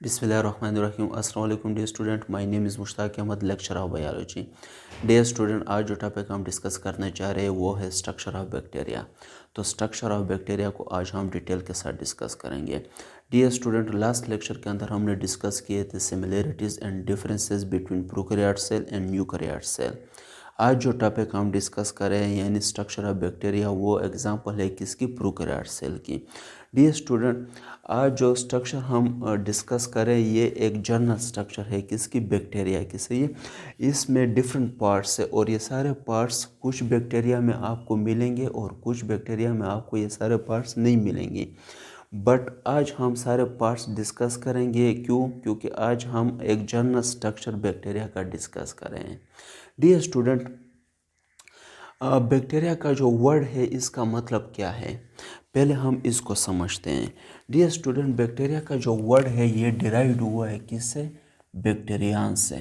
बिस्मिल्लाहिर्रहमानिर्रहीम। अस्सलाम वालेकुम dear student, my name is Mushtaq Ahmad, lecture of biology. Dear student, आज जो टॉपिक हम डिस्कस करने चाह रहे हैं वो है स्ट्रक्चर ऑफ बैक्टीरिया। तो स्ट्रक्चर ऑफ बैक्टीरिया को आज हम डिटेल के साथ डिस्कस करेंगे। डियर स्टूडेंट, लास्ट लेक्चर के अंदर हमने डिस्कस किए थे similarities and differences between prokaryote cell and eukaryote cell. आज जो टॉपिक हम डिस्कस कर रहे हैं यानी स्ट्रक्चर ऑफ बैक्टीरिया, वो एग्जांपल है किसकी? प्रोकैरियोट सेल की। डियर स्टूडेंट, आज जो स्ट्रक्चर हम डिस्कस करें ये एक जनरल स्ट्रक्चर है किसकी? बैक्टीरिया की। सही है। इसमें डिफरेंट पार्ट्स है और ये सारे पार्ट्स कुछ बैक्टीरिया में आपको मिलेंगे और कुछ बैक्टीरिया में आपको ये सारे पार्ट्स नहीं मिलेंगे। बट आज हम सारे पार्ट्स डिस्कस करेंगे। क्यों? क्योंकि आज हम एक जनरल स्ट्रक्चर बैक्टीरिया का डिस्कस कर रहे हैं। डियर स्टूडेंट, बैक्टीरिया का जो वर्ड है इसका मतलब क्या है, पहले हम इसको समझते हैं। डियर स्टूडेंट, बैक्टीरिया का जो वर्ड है ये डिराइव्ड हुआ है किससे? बैक्टीरियन से।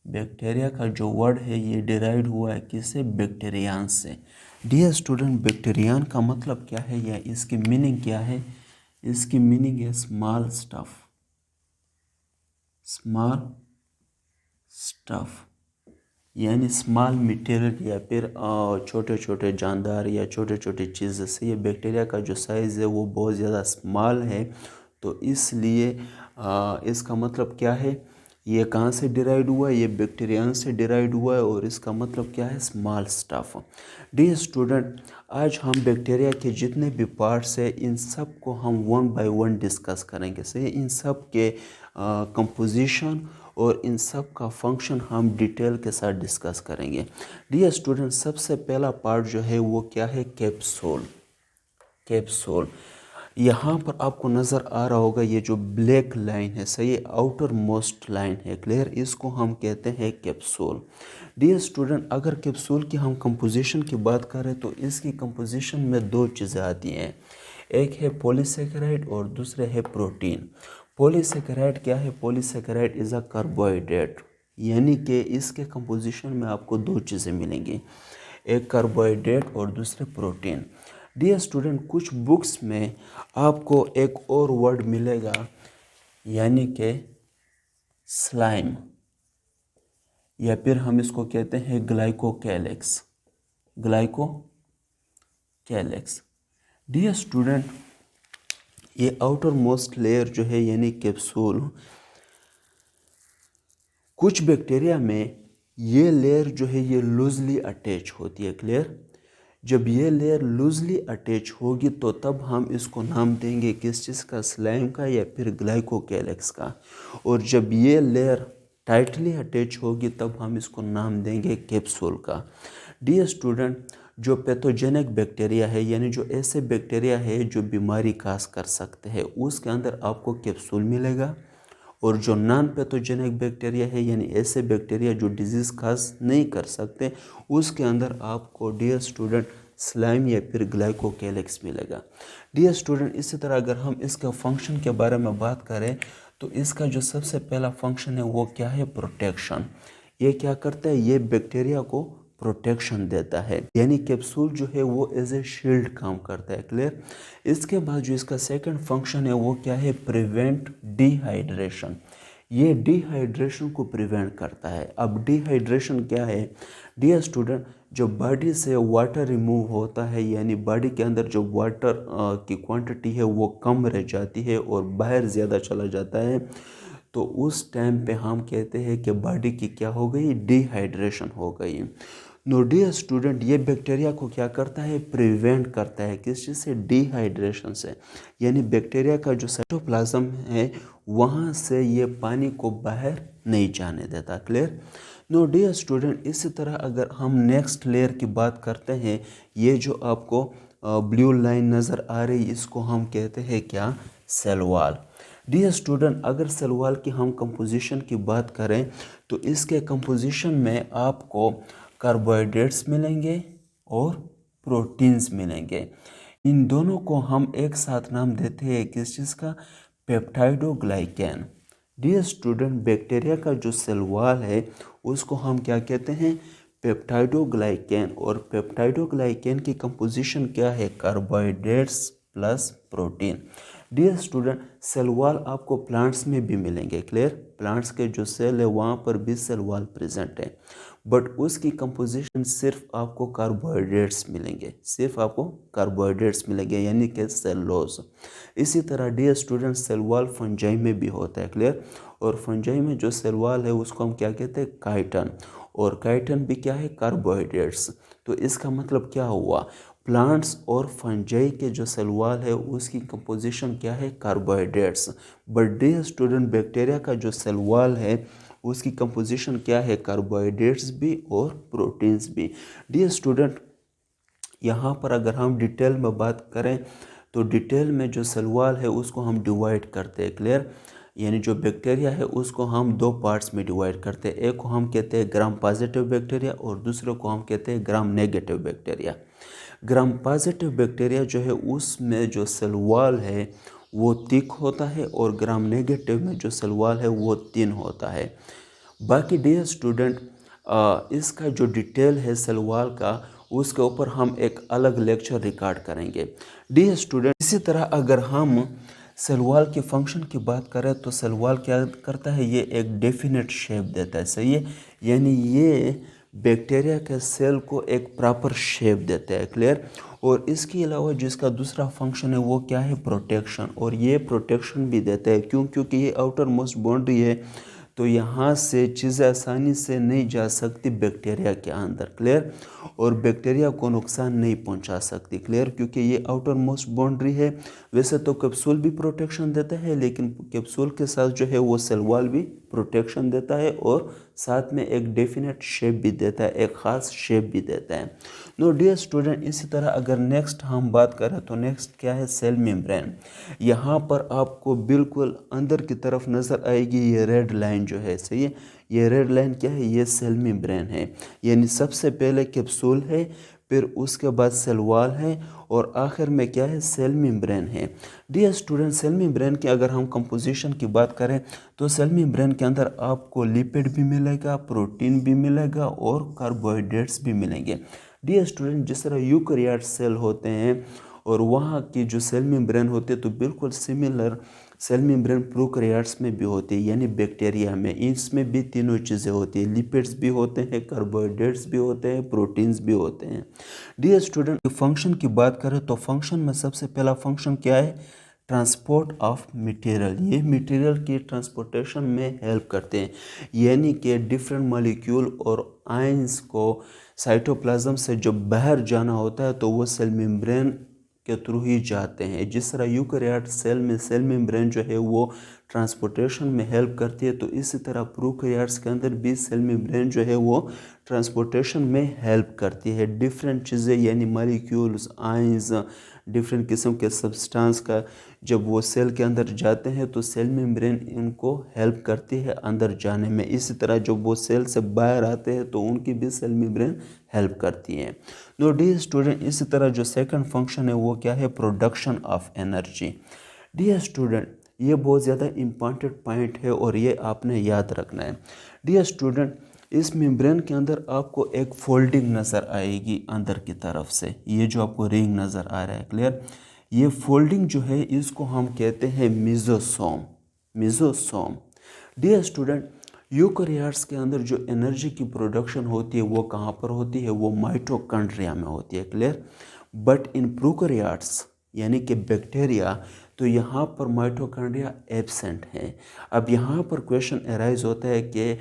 बैक्टीरिया का जो वर्ड है ये डिराइव्ड हुआ है किससे? बैक्टीरियन से। डियर स्टूडेंट, बैक्टीरियन का मतलब क्या है या इसकी मीनिंग क्या है? इसकी मीनिंग है स्मॉल स्टफ। स्मॉल स्टफ यानी स्मॉल मटेरियल या फिर छोटे छोटे जानदार या छोटे छोटे चीज़ से। ये बैक्टीरिया का जो साइज़ है वो बहुत ज़्यादा स्मॉल है, तो इसलिए इसका मतलब क्या है? ये कहाँ से डिराइव हुआ है? ये बैक्टीरियन से डिराइव हुआ है और इसका मतलब क्या है? Small stuff. डियर स्टूडेंट, आज हम बैक्टीरिया के जितने भी पार्ट्स हैं इन सब को हम वन बाय वन डिस्कस करेंगे। सही, इन सब के कंपोजिशन और इन सब का फंक्शन हम डिटेल के साथ डिस्कस करेंगे। डियर स्टूडेंट, सबसे पहला पार्ट जो है वो क्या है? कैप्सूल। कैप्सूल यहाँ पर आपको नज़र आ रहा होगा, ये जो ब्लैक लाइन है, सही, आउटर मोस्ट लाइन है, क्लियर, इसको हम कहते हैं कैप्सूल। डियर स्टूडेंट, अगर कैप्सूल की हम कंपोजिशन की बात करें तो इसकी कंपोजिशन में दो चीज़ें आती हैं, एक है पॉलीसेकेराइड और दूसरे है प्रोटीन। पॉलीसेकेराइड क्या है? पॉलीसेकेराइड इज़ अ कार्बोहाइड्रेट, यानी कि इसके कंपोजिशन में आपको दो चीज़ें मिलेंगी, एक कार्बोहाइड्रेट और दूसरे प्रोटीन। डियर स्टूडेंट, कुछ बुक्स में आपको एक और वर्ड मिलेगा यानी कि स्लाइम, या फिर हम इसको कहते हैं ग्लाइकोकैलिक्स। ग्लाइकोकैलिक्स। डियर स्टूडेंट, ये आउटर मोस्ट लेयर जो है यानी कैप्सूल, कुछ बैक्टीरिया में ये लेयर जो है ये लूजली अटैच होती है, क्लियर। जब ये लेयर लूजली अटैच होगी तो तब हम इसको नाम देंगे किस चीज़ का? स्लाइम का या फिर ग्लाइकोकैलिक्स का। और जब ये लेयर टाइटली अटैच होगी तब हम इसको नाम देंगे कैप्सूल का। डियर स्टूडेंट, जो पैथोजेनिक बैक्टीरिया है यानी जो ऐसे बैक्टीरिया है जो बीमारी काज कर सकते हैं उसके अंदर आपको कैप्सूल मिलेगा, और जो नॉन पैथोजेनिक बैक्टीरिया है यानी ऐसे बैक्टीरिया जो डिजीज़ काज नहीं कर सकते उसके अंदर आपको डियर स्टूडेंट स्लाइम या फिर ग्लाइकोकैलिक्स मिलेगा। डियर स्टूडेंट, इसी तरह अगर हम इसका फंक्शन के बारे में बात करें तो इसका जो सबसे पहला फंक्शन है वो क्या है? प्रोटेक्शन। ये क्या करता है? ये बैक्टीरिया को प्रोटेक्शन देता है, यानी कैप्सूल जो है वो एज ए शील्ड काम करता है, क्लियर। इसके बाद जो इसका सेकंड फंक्शन है वो क्या है? Prevent dehydration. ये डिहाइड्रेशन को प्रिवेंट करता है। अब डिहाइड्रेशन क्या है? डियर स्टूडेंट, जब बॉडी से वाटर रिमूव होता है यानी बॉडी के अंदर जो वाटर की क्वांटिटी है वो कम रह जाती है और बाहर ज़्यादा चला जाता है, तो उस टाइम पे हम कहते हैं कि बॉडी की क्या हो गई? डिहाइड्रेशन हो गई। नो डियर स्टूडेंट, ये बैक्टीरिया को क्या करता है? प्रिवेंट करता है किस चीज़ से? डिहाइड्रेशन से। यानी बैक्टीरिया का जो साइटोप्लाज्म है वहाँ से ये पानी को बाहर नहीं जाने देता, क्लियर। नो डियर स्टूडेंट, इसी तरह अगर हम नेक्स्ट लेयर की बात करते हैं, ये जो आपको ब्लू लाइन नज़र आ रही इसको हम कहते हैं क्या? Cell wall. डियर स्टूडेंट, अगर सेल वॉल की हम कंपोजिशन की बात करें तो इसके कंपोजिशन में आपको कार्बोहाइड्रेट्स मिलेंगे और प्रोटीन्स मिलेंगे। इन दोनों को हम एक साथ नाम देते हैं किस चीज़ का? पेप्टाइडोग्लाइकैन। डियर स्टूडेंट, बैक्टीरिया का जो सेल वॉल है उसको हम क्या कहते हैं? पेप्टाइडोग्लाइकैन। और पेप्टाइडोग्लाइकैन की कंपोजिशन क्या है? Carbohydrates plus protein. Dear student, cell wall आपको प्लांट्स में भी मिलेंगे, क्लियर। प्लांट्स के जो सेल है वहाँ पर भी सेल वॉल प्रेजेंट है, बट उसकी कंपोजिशन सिर्फ आपको कार्बोहाइड्रेट्स मिलेंगे, सिर्फ आपको कार्बोहाइड्रेट्स मिलेंगे, यानी कि सेलुलोज। इसी तरह dear student, cell wall fungi में भी होता है, क्लियर। और फंजाई में जो सेल वॉल है उसको हम क्या कहते हैं, काइटन, और काइटन भी क्या है, कार्बोहाइड्रेट्स। तो इसका मतलब क्या हुआ, प्लांट्स और फंजाई के जो सेल वॉल है उसकी कंपोजिशन क्या है, carbohydrates. But dear student, bacteria का जो सेल वॉल है उसकी कंपोजिशन क्या है, कार्बोहाइड्रेट्स भी और प्रोटीन्स भी। डियर स्टूडेंट, यहाँ पर अगर हम डिटेल में बात करें तो डिटेल में जो सेल वॉल है उसको हम डिवाइड करते हैं, क्लियर। यानी जो बैक्टीरिया है उसको हम दो पार्ट्स में डिवाइड करते हैं, एक को हम कहते हैं ग्राम पॉजिटिव बैक्टीरिया और दूसरे को हम कहते हैं gram negative bacteria. Gram positive bacteria जो है उसमें जो सेल वॉल है वो थिक होता है, और ग्राम नेगेटिव में जो सेल वॉल है वो थिन होता है। बाकी डियर स्टूडेंट, इसका जो डिटेल है सेल वॉल का उसके ऊपर हम एक अलग लेक्चर रिकॉर्ड करेंगे। डियर स्टूडेंट, इसी तरह अगर हम सेल वॉल के फंक्शन की बात करें तो सेल वॉल क्या करता है, ये एक डेफिनेट शेप देता है, सही है। यानी ये बैक्टीरिया के सेल को एक प्रॉपर शेप देता है, क्लियर। और इसके अलावा जिसका दूसरा फंक्शन है वो क्या है, प्रोटेक्शन। और ये प्रोटेक्शन भी देता है, क्यों, क्योंकि ये आउटर मोस्ट बाउंड्री है, तो यहाँ से चीज़ें आसानी से नहीं जा सकती बैक्टीरिया के अंदर, क्लियर। और बैक्टीरिया को नुकसान नहीं पहुँचा सकती, क्लियर, क्योंकि ये आउटर मोस्ट बाउंड्री है। वैसे तो कैप्सूल भी प्रोटेक्शन देता है, लेकिन कैप्सूल के साथ जो है वो सेल वॉल भी प्रोटेक्शन देता है, और साथ में एक डेफिनेट शेप भी देता है, एक ख़ास शेप भी देता है। नो डियर स्टूडेंट, इसी तरह अगर नेक्स्ट हम बात करें तो नेक्स्ट क्या है, सेल मेम्ब्रेन। यहाँ पर आपको बिल्कुल अंदर की तरफ नज़र आएगी ये रेड लाइन जो है, सही है। ये रेड लाइन क्या है, ये सेल मेम्ब्रेन है। यानी सबसे पहले कैप्सूल है, फिर उसके बाद सेल वॉल है, और आखिर में क्या है, सेल मेम्ब्रेन है। डियर स्टूडेंट, सेल मेम्ब्रेन की अगर हम कंपोजिशन की बात करें तो सेल मेम्ब्रेन के अंदर आपको लिपिड भी मिलेगा, प्रोटीन भी मिलेगा, और कार्बोहाइड्रेट्स भी मिलेंगे। डियर स्टूडेंट, जिस तरह यूकैरियोट सेल होते हैं और वहाँ की जो सेल मेम्ब्रेन होते हैं तो बिल्कुल सिमिलर सेल मेम्ब्रेन प्रोकैरियोट्स में भी होती है, यानी बैक्टीरिया में। इसमें भी तीनों चीज़ें होती है, लिपिड्स भी होते हैं, कार्बोहाइड्रेट्स भी होते हैं, प्रोटीन्स भी होते हैं। डियर स्टूडेंट, फंक्शन की बात करें तो फंक्शन में सबसे पहला फंक्शन क्या है, ट्रांसपोर्ट ऑफ मटेरियल। ये मटेरियल की ट्रांसपोर्टेशन में हेल्प करते हैं, यानी कि डिफरेंट मॉलिक्यूल और आयंस को साइटोप्लाज्म से जब बाहर जाना होता है तो वो सेल मेम्ब्रेन के थ्रू ही जाते हैं। जिस तरह यूकैरियोट सेल में सेल मेम्ब्रेन जो है वो ट्रांसपोर्टेशन में हेल्प करती है, तो इसी तरह प्रोकैरियोट्स के अंदर भी सेल मेम्ब्रेन जो है वो ट्रांसपोर्टेशन में हेल्प करती है। डिफरेंट चीज़ें यानी मॉलिक्यूल्स, आयंस, डिफरेंट किस्म के सब्सटेंस का जब वो सेल के अंदर जाते हैं तो सेल मेम्ब्रेन इनको हेल्प करती है अंदर जाने में। इसी तरह जब वो सेल से बाहर आते हैं तो उनकी भी सेल मेम्ब्रेन हेल्प करती है। नो डियर स्टूडेंट, इसी तरह जो सेकंड फंक्शन है वो क्या है, production of energy. Dear student, ये बहुत ज़्यादा इम्पॉर्टेंट पॉइंट है और ये आपने याद रखना है। डियर स्टूडेंट, इस मेम्ब्रेन के अंदर आपको एक फोल्डिंग नज़र आएगी अंदर की तरफ से, ये जो आपको रिंग नज़र आ रहा है, क्लियर। ये फोल्डिंग जो है इसको हम कहते हैं mesosome, mesosome. Dear student, eukaryotes के अंदर जो एनर्जी की प्रोडक्शन होती है वो कहाँ पर होती है, वो माइटोकॉन्ड्रिया में होती है, क्लियर। बट इन प्रोकैरियोट्स यानी कि बैक्टीरिया, तो यहाँ पर माइटोकॉन्ड्रिया एब्सेंट है। अब यहाँ पर क्वेश्चन अराइज होता है कि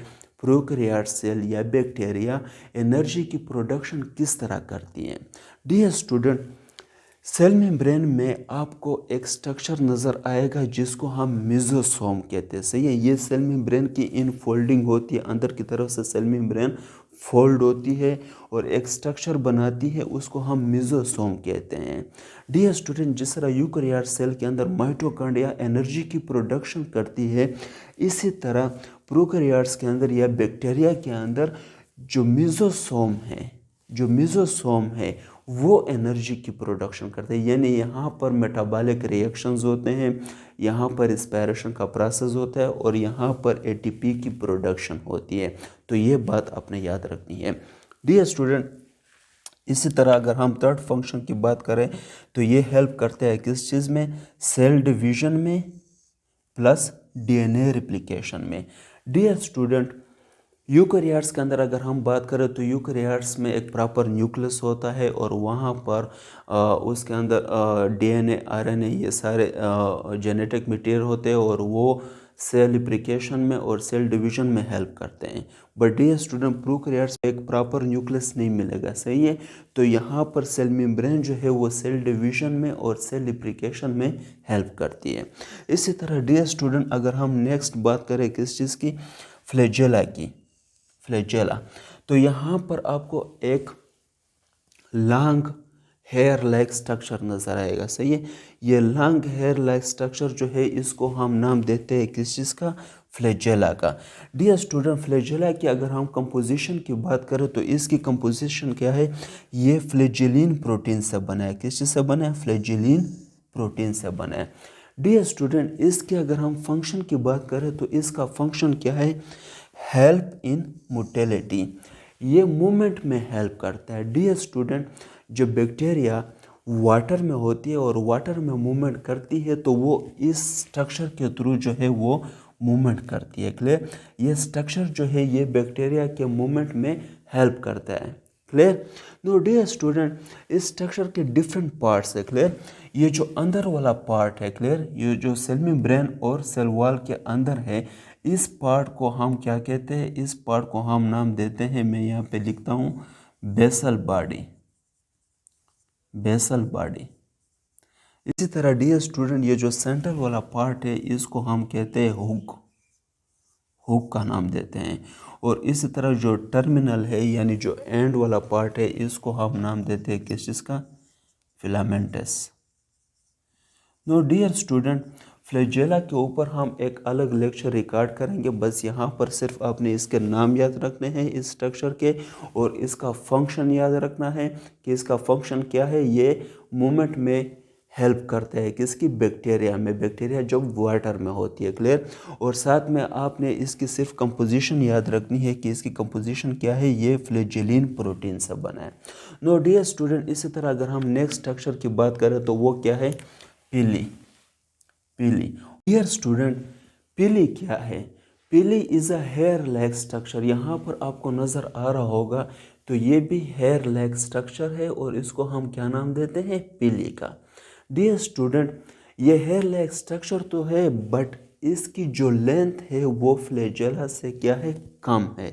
प्रोकैरियोट सेल या बैक्टीरिया एनर्जी की प्रोडक्शन किस तरह करती हैं। डियर स्टूडेंट, सेल मेम्ब्रेन में आपको एक स्ट्रक्चर नज़र आएगा जिसको हम मेसोसोम कहते हैं, सही है। ये सेल मेम्ब्रेन की इनफोल्डिंग होती है, अंदर की तरफ से सेल मेम्ब्रेन फोल्ड होती है और एक स्ट्रक्चर बनाती है, उसको हम मेसोसोम कहते हैं। डियर स्टूडेंट, जिस तरह यूकैरियोट सेल के अंदर माइटोकॉन्ड्रिया एनर्जी की प्रोडक्शन करती है, इसी तरह प्रोकैरियोट्स के अंदर या बैक्टीरिया के अंदर जो मेसोसोम है वो एनर्जी की प्रोडक्शन करते हैं। यानी यहाँ पर मेटाबॉलिक रिएक्शंस होते हैं, यहाँ पर रिस्पायरेशन का प्रोसेस होता है और यहाँ पर एटीपी की प्रोडक्शन होती है। तो ये बात आपने याद रखनी है। डियर स्टूडेंट, इसी तरह अगर हम थर्ड फंक्शन की बात करें तो ये हेल्प करते हैं किस चीज़ में, सेल डिवीजन में प्लस डीएनए रिप्लिकेशन में। डियर स्टूडेंट, यूकैरियोट्स के अंदर अगर हम बात करें तो यूकैरियोट्स में एक प्रॉपर न्यूक्लियस होता है और वहाँ पर उसके अंदर डीएनए आरएनए ये सारे जेनेटिक मटेरियल होते हैं और वो सेल रिप्लिकेशन में और सेल डिवीजन में हेल्प करते हैं। बट डियर स्टूडेंट, प्रोकैरियोट्स में एक प्रॉपर न्यूक्लियस नहीं मिलेगा, सही है। तो यहाँ पर सेल मेम्ब्रेन जो है वो सेल डिवीजन में और सेल रिप्लिकेशन में हेल्प करती है। इसी तरह डियर स्टूडेंट, अगर हम नेक्स्ट बात करें किस चीज़ की, फ्लैजेला की, फ्लैजेला, तो यहाँ पर आपको एक लॉन्ग हेयर लाइक स्ट्रक्चर नज़र आएगा, सही है। ये लॉन्ग हेयर लाइक स्ट्रक्चर जो है इसको हम नाम देते हैं किस चीज़ का, फ्लैजेला का। डियर स्टूडेंट, फ्लैजेला की अगर हम कंपोजिशन की बात करें तो इसकी कंपोजिशन क्या है, ये फ्लैजेलिन प्रोटीन से बना है। किस चीज़ से बना है, फ्लैजेलिन प्रोटीन से बना है। डियर स्टूडेंट, इसके अगर हम फंक्शन की बात करें तो इसका फंक्शन क्या है, हेल्प इन मोटेलिटी, ये मूवमेंट में हेल्प करता है। डियर स्टूडेंट, जब बैक्टीरिया वाटर में होती है और वाटर में मूवमेंट करती है तो वो इस स्ट्रक्चर के थ्रू जो है वो मूवमेंट करती है, क्लियर। ये स्ट्रक्चर जो है ये बैक्टीरिया के मूवमेंट में हेल्प करता है, क्लियर। नो डियर स्टूडेंट, इस स्ट्रक्चर के डिफरेंट पार्ट्स है, क्लियर। ये जो अंदर वाला पार्ट है, क्लियर, ये जो सेल मेम्ब्रेन और सेल वॉल के अंदर है, इस पार्ट को हम क्या कहते हैं, इस पार्ट को हम नाम देते हैं, मैं यहाँ पे लिखता हूँ बेसल बॉडी, बेसल बॉडी। इसी तरह डियर स्टूडेंट, ये जो सेंट्रल वाला पार्ट है इसको हम कहते हैं हुक, हुक का नाम देते हैं। और इसी तरह जो टर्मिनल है यानी जो एंड वाला पार्ट है इसको हम नाम देते हैं किस चीज़ का, filamentous. No dear student, flagella के ऊपर हम एक अलग लेक्चर रिकॉर्ड करेंगे, बस यहाँ पर सिर्फ आपने इसके नाम याद रखने हैं इस स्ट्रक्चर के, और इसका फंक्शन याद रखना है कि इसका फंक्शन क्या है। ये मूवमेंट में हेल्प करते हैं किसकी, बैक्टीरिया में, बैक्टीरिया जो वाटर में होती है, क्लियर। और साथ में आपने इसकी सिर्फ कंपोजिशन याद रखनी है कि इसकी कंपोजिशन क्या है, ये फ्लैजेलिन प्रोटीन से बना है। नो डियर स्टूडेंट, इसी तरह अगर हम नेक्स्ट स्ट्रक्चर की बात करें तो वो क्या है, पीली, पीली। डियर स्टूडेंट, पीली क्या है, pili is a hair like structure. यहाँ पर आपको नज़र आ रहा होगा तो ये भी हेयर लाइक स्ट्रक्चर है और इसको हम क्या नाम देते हैं, पीली का। डियर स्टूडेंट, ये हेयर लाइक स्ट्रक्चर तो है बट इसकी जो लेंथ है वो फ्लैजेला से क्या है, कम है,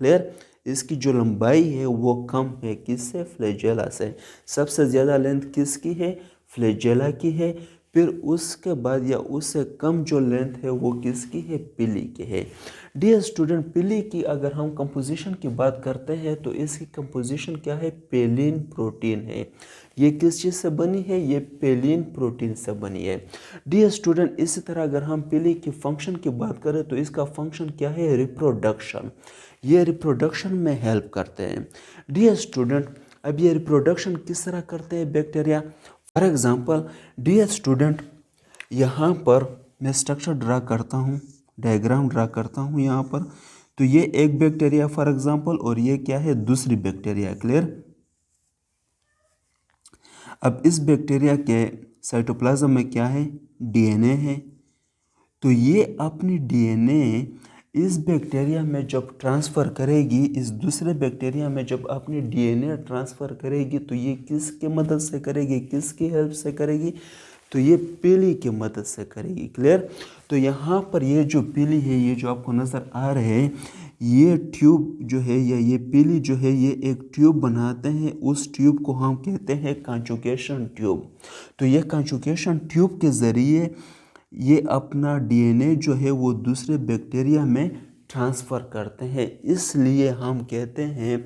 क्लियर। इसकी जो लंबाई है वो कम है, किससे, फ्लैजेला से। सबसे ज़्यादा लेंथ किसकी है, फ्लैजेला की है। फिर उसके बाद या उससे कम जो लेंथ है वो किसकी है, पीली की है। डियर स्टूडेंट, पीली की अगर हम कंपोजिशन की बात करते हैं तो इसकी कंपोजिशन क्या है, पेलिन प्रोटीन है। ये किस चीज़ से बनी है, ये पेलिन प्रोटीन से बनी है। डियर स्टूडेंट, इसी तरह अगर हम पीली की फंक्शन की बात करें तो इसका फंक्शन क्या है, रिप्रोडक्शन, ये रिप्रोडक्शन में हेल्प करते हैं। डियर स्टूडेंट, अब ये रिप्रोडक्शन किस तरह करते हैं bacteria, for example dear student, यहाँ पर मैं स्ट्रक्चर ड्रा करता हूँ, डायग्राम ड्रा करता हूँ यहाँ पर। तो ये एक बैक्टीरिया फॉर एग्जांपल और ये क्या है, दूसरी बैक्टीरिया, क्लियर। अब इस बैक्टीरिया के साइटोप्लाज्म में क्या है, डीएनए है। तो ये अपनी डीएनए इस बैक्टीरिया में जब ट्रांसफ़र करेगी, इस दूसरे बैक्टीरिया में जब अपनी डीएनए ट्रांसफ़र करेगी तो ये किसके मदद से करेगी, किसकी हेल्प से करेगी, तो ये पीली की मदद से करेगी, क्लियर। तो यहाँ पर ये जो पीली है, ये जो आपको नज़र आ रहे हैं, ये ट्यूब जो है या ये पीली जो है ये एक ट्यूब बनाते हैं, उस ट्यूब को हम कहते हैं कॉन्जुगेशन ट्यूब। तो ये कॉन्जुगेशन ट्यूब के ज़रिए ये अपना डीएनए जो है वो दूसरे बैक्टीरिया में ट्रांसफ़र करते हैं, इसलिए हम कहते हैं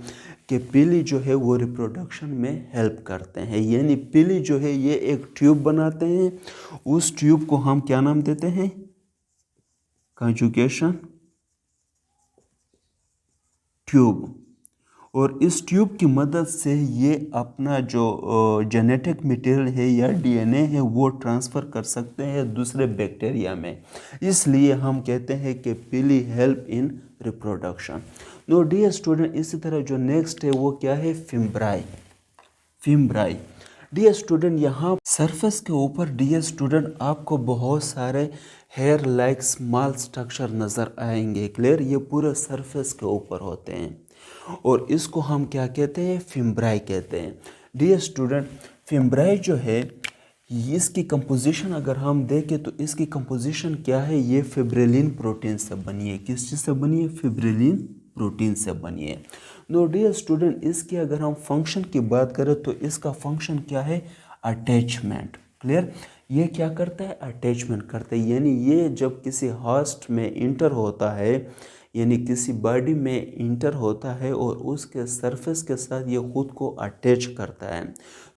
कि पीली जो है वो रिप्रोडक्शन में हेल्प करते हैं। यानी पीली जो है ये एक ट्यूब बनाते हैं, उस ट्यूब को हम क्या नाम देते हैं, कॉन्जुगेशन ट्यूब। और इस ट्यूब की मदद से ये अपना जो जेनेटिक मटेरियल है या डीएनए है वो ट्रांसफ़र कर सकते हैं दूसरे बैक्टीरिया में, इसलिए हम कहते हैं कि pili help in reproduction. No dear student, इसी तरह जो नेक्स्ट है वो क्या है, फिम्ब्राई, फिम्ब्राई। डियर स्टूडेंट, यहाँ सरफेस के ऊपर डियर स्टूडेंट आपको बहुत सारे हेयर लाइक स्मॉल स्ट्रक्चर नज़र आएंगे। क्लियर? ये पूरे सरफेस के ऊपर होते हैं और इसको हम क्या कहते हैं? फिम्ब्राई कहते हैं। डियर स्टूडेंट, फिम्ब्राई जो है इसकी कंपोजिशन अगर हम देखें तो इसकी कंपोजिशन क्या है? ये फिब्रिलिन प्रोटीन से बनी है। किस चीज़ से बनी है? फिब्रिलिन प्रोटीन से बनी है। नो डियर स्टूडेंट, इसकी अगर हम फंक्शन की बात करें तो इसका फंक्शन क्या है? अटैचमेंट। क्लियर? ये क्या करता है? अटैचमेंट करता है। यानी ये जब किसी होस्ट में इंटर होता है, यानी किसी बॉडी में इंटर होता है और उसके सरफेस के साथ ये खुद को अटैच करता है,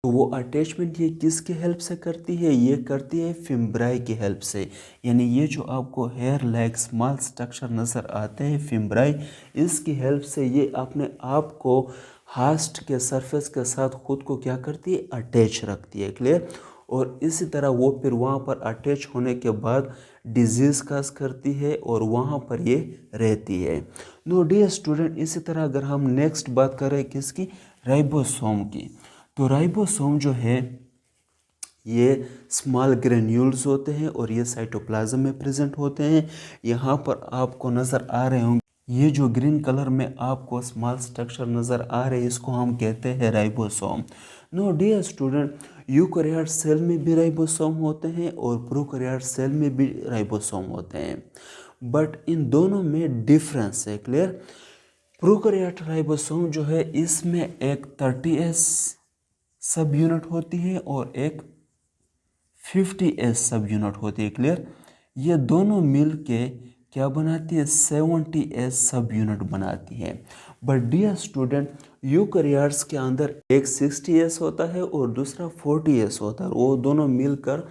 तो वो अटैचमेंट ये किसकी हेल्प से करती है? ये करती है फिम्ब्राई की हेल्प से। यानी ये जो आपको हेयर लाइक स्मॉल स्ट्रक्चर नज़र आते हैं फिम्ब्राई, इसकी हेल्प से ये अपने आप को हास्ट के सरफेस के साथ खुद को क्या करती है? अटैच रखती है। क्लियर? और इसी तरह वो फिर वहाँ पर अटैच होने के बाद डिजीज़ काज करती है और वहाँ पर ये रहती है। नो डियर स्टूडेंट, इसी तरह अगर हम नेक्स्ट बात करें किसकी? राइबोसोम की। तो राइबोसोम जो है ये स्मॉल ग्रेन्यूल्स होते हैं और ये साइटोप्लाज्म में प्रेजेंट होते हैं। यहाँ पर आपको नज़र आ रहे होंगे ये जो ग्रीन कलर में आपको स्मॉल स्ट्रक्चर नज़र आ रहे हैं, इसको हम कहते हैं ribosome. No dear student, eukaryote cell में भी राइबोसोम होते हैं और प्रोकैरियोट सेल में भी राइबोसोम होते हैं, बट इन दोनों में डिफरेंस है। क्लियर? प्रोकैरियोट राइबोसोम जो है इसमें एक 30S सब यूनिट होती है और एक 50S सब यूनिट होती है। क्लियर? ये दोनों मिल के क्या बनाती है? 70S सब यूनिट बनाती है। बट डियर स्टूडेंट, यूकैरियोट्स के अंदर एक 60S होता है और दूसरा 40S होता है, वो दोनों मिलकर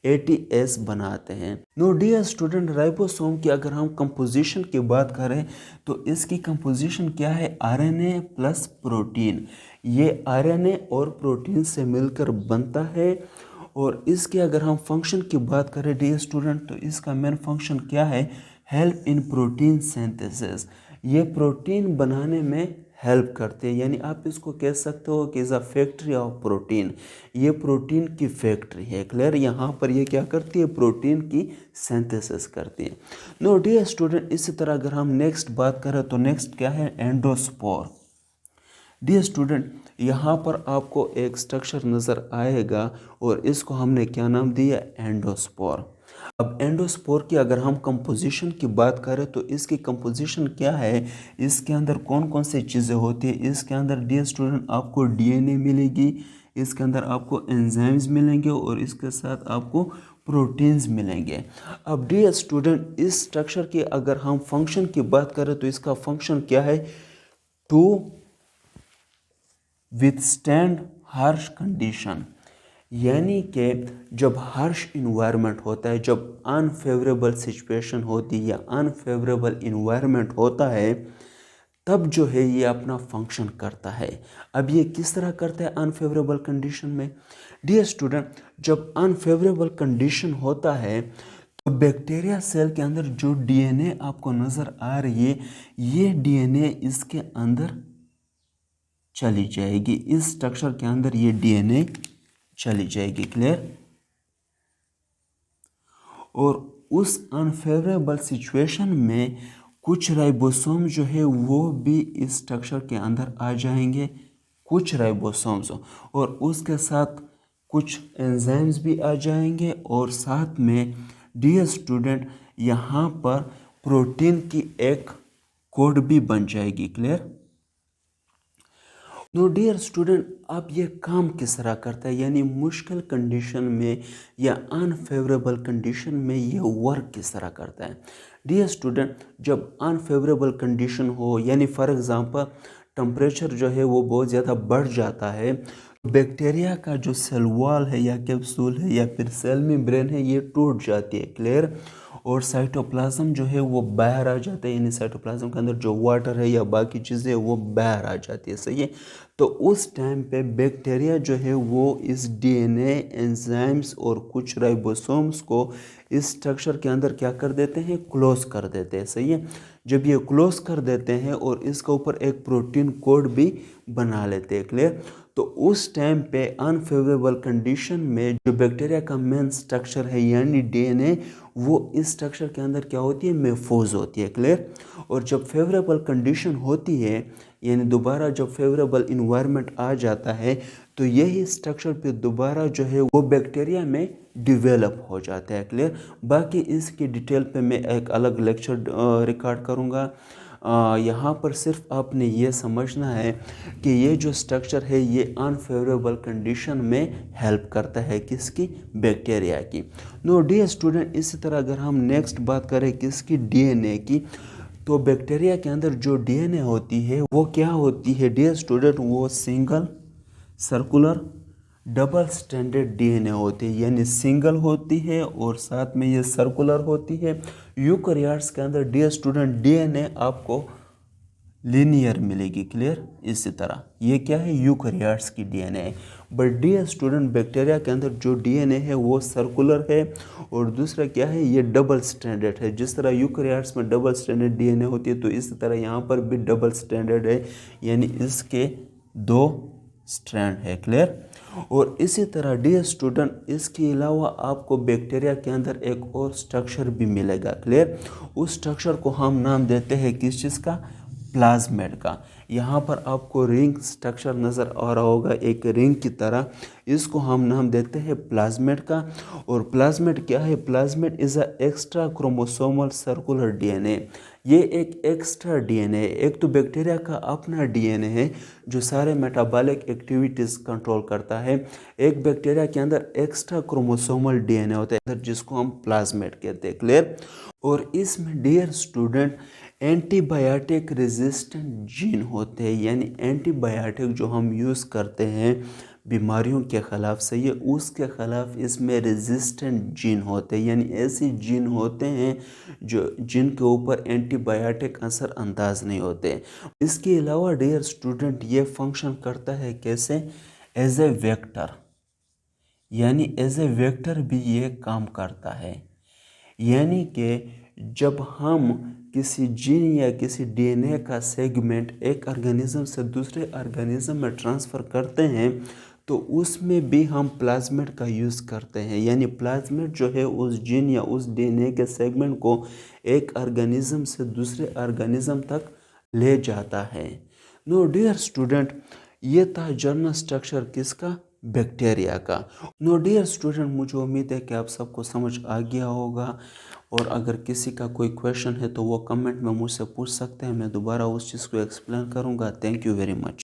80S बनाते हैं। नो डियर स्टूडेंट, राइबोसोम की अगर हम कंपोजिशन की बात करें तो इसकी कंपोजिशन क्या है? RNA plus protein. ये RNA और प्रोटीन से मिलकर बनता है। और इसके अगर हम फंक्शन की बात करें डियर स्टूडेंट, तो इसका मेन फंक्शन क्या है? Help in protein synthesis. ये प्रोटीन बनाने में हेल्प करते हैं, यानी आप इसको कह सकते हो कि is a factory of protein. ये प्रोटीन की फैक्ट्री है। क्लियर? यहाँ पर ये क्या करती है? प्रोटीन की सिंथेसिस करती है। नो डियर स्टूडेंट, इसी तरह अगर हम नेक्स्ट बात करें तो नेक्स्ट क्या है? एंडोस्पोर। डियर स्टूडेंट, यहाँ पर आपको एक स्ट्रक्चर नज़र आएगा और इसको हमने क्या नाम दिया? एंडोस्पोर। अब एंडोस्पोर की अगर हम कंपोजिशन की बात करें तो इसकी कंपोजिशन क्या है? इसके अंदर कौन कौन सी चीज़ें होती है? इसके अंदर डियर स्टूडेंट आपको DNA मिलेगी, इसके अंदर आपको एंजाइम्स मिलेंगे और इसके साथ आपको प्रोटीन्स मिलेंगे। अब डियर स्टूडेंट, इस स्ट्रक्चर की अगर हम फंक्शन की बात करें तो इसका फंक्शन क्या है? To withstand harsh condition. यानी कि जब हार्श इन्वायरमेंट होता है, जब अनफेवरेबल सिचुएशन होती है या अनफेवरेबल इन्वायरमेंट होता है, तब जो है ये अपना फंक्शन करता है। अब ये किस तरह करता है अनफेवरेबल कंडीशन में? डियर स्टूडेंट, जब अनफेवरेबल कंडीशन होता है तो बैक्टीरिया सेल के अंदर जो DNA आपको नज़र आ रही है, ये DNA इसके अंदर चली जाएगी। इस स्ट्रक्चर के अंदर ये DNA चली जाएगी। क्लियर? और उस अनफेवरेबल सिचुएशन में कुछ राइबोसोम जो है वो भी इस स्ट्रक्चर के अंदर आ जाएंगे, कुछ राइबोसोम्स, और उसके साथ कुछ एंजाइम्स भी आ जाएंगे और साथ में डियर स्टूडेंट यहाँ पर प्रोटीन की एक कोड भी बन जाएगी। क्लियर? नो डियर स्टूडेंट, अब ये काम किस तरह करता है? यानी मुश्किल कंडीशन में या अनफेवरेबल कंडीशन में ये वर्क किस तरह करता है? डियर स्टूडेंट, जब अनफेवरेबल कंडीशन हो, यानी फॉर एग्जांपल टेम्परेचर जो है वो बहुत ज़्यादा बढ़ जाता है, बैक्टीरिया का जो सेल वॉल है या कैप्सूल है या फिर सेल मेम्ब्रेन है, ये टूट जाती है। क्लियर? और साइटोप्लाज्म जो है वो बाहर आ जाता है, यानी साइटोप्लाज्म के अंदर जो वाटर है या बाकी चीज़ें वो बाहर आ जाती है। सही है? तो उस टाइम पे बैक्टीरिया जो है वो इस DNA, एंजाइम्स और कुछ राइबोसोम्स को इस स्ट्रक्चर के अंदर क्या कर देते हैं? क्लोज कर देते हैं। सही है? जब ये क्लोज कर देते हैं और इसके ऊपर एक प्रोटीन कोड भी बना लेते हैं। क्लियर? तो उस टाइम पे अनफेवरेबल कंडीशन में जो बैक्टीरिया का मेन स्ट्रक्चर है यानी डीएनए, वो इस स्ट्रक्चर के अंदर क्या होती है, महफूज होती है। क्लियर। और जब फेवरेबल कंडीशन होती है यानी दोबारा जब फेवरेबल इन्वायरमेंट आ जाता है तो यही स्ट्रक्चर पे दोबारा जो है वो बैक्टीरिया में डिवेलप हो जाता है। क्लियर। बाकी इसकी डिटेल पे मैं एक अलग लेक्चर रिकॉर्ड करूँगा। यहाँ पर सिर्फ आपने ये समझना है कि ये जो स्ट्रक्चर है ये अनफेवरेबल कंडीशन में हेल्प करता है किसकी, बैक्टीरिया की। नो डियर स्टूडेंट, इसी तरह अगर हम नेक्स्ट बात करें किसकी, डीएनए की, तो बैक्टीरिया के अंदर जो डीएनए होती है वो क्या होती है डियर स्टूडेंट, वो single circular double standard DNA होती है, यानी सिंगल होती है और साथ में ये सर्कुलर होती है। यूकैरियोट्स के अंदर डियर स्टूडेंट डीएनए आपको लीनियर मिलेगी। क्लियर। इसी तरह ये क्या है, यूकैरियोट्स की डीएनए है। बट डियर स्टूडेंट बैक्टीरिया के अंदर जो डीएनए है वो सर्कुलर है और दूसरा क्या है, ये डबल स्टैंडर्ड है। जिस तरह यूकैरियोट्स में डबल स्टैंडर्ड डीएनए होती है तो इसी तरह यहाँ पर भी डबल स्टैंडर्ड है, यानी इसके 2 स्ट्रैंड है। क्लियर। और इसी तरह डियर स्टूडेंट इसके अलावा आपको बैक्टीरिया के अंदर एक और स्ट्रक्चर भी मिलेगा। क्लियर। उस स्ट्रक्चर को हम नाम देते हैं किस चीज़ का, प्लाज्मिड का। यहाँ पर आपको रिंग स्ट्रक्चर नज़र आ रहा होगा एक रिंग की तरह, इसको हम नाम देते हैं प्लाज्मिड का। और प्लाज्मिड क्या है, plasmid is a extra chromosomal circular DNA. ये एक एक्स्ट्रा डीएनए है। एक तो बैक्टीरिया का अपना डीएनए है जो सारे मेटाबॉलिक एक्टिविटीज़ कंट्रोल करता है, एक बैक्टीरिया के अंदर एक्स्ट्रा क्रोमोसोमल डीएनए होता है जिसको हम प्लाज्मिड कहते हैं। क्लियर। और इसमें dear student antibiotic resistant gene होते हैं, यानी एंटीबायोटिक जो हम यूज़ करते हैं बीमारियों के ख़िलाफ़ से, ये उसके ख़िलाफ़ इसमें रेजिस्टेंट जीन होते हैं, यानी ऐसे जीन होते हैं जो जिनके ऊपर एंटीबायोटिक असर अंदाज नहीं होते। इसके अलावा डियर स्टूडेंट ये फंक्शन करता है कैसे, एज ए वेक्टर, यानी एज ए वेक्टर भी ये काम करता है। यानी कि जब हम किसी जीन या किसी डीएनए का सेगमेंट एक ऑर्गेनिज्म से दूसरे ऑर्गेनिज्म में ट्रांसफ़र करते हैं तो उसमें भी हम प्लाज्मिड का यूज़ करते हैं, यानी प्लाज्मिड जो है उस जीन या उस डीएनए के सेगमेंट को एक ऑर्गेनिज्म से दूसरे ऑर्गेनिज्म तक ले जाता है। नो डियर स्टूडेंट, ये था जनरल स्ट्रक्चर किसका, बैक्टीरिया का। नो डियर स्टूडेंट, मुझे उम्मीद है कि आप सबको समझ आ गया होगा और अगर किसी का कोई क्वेश्चन है तो वो कमेंट में मुझसे पूछ सकते हैं, मैं दोबारा उस चीज़ को एक्सप्लेन करूँगा। Thank you very much.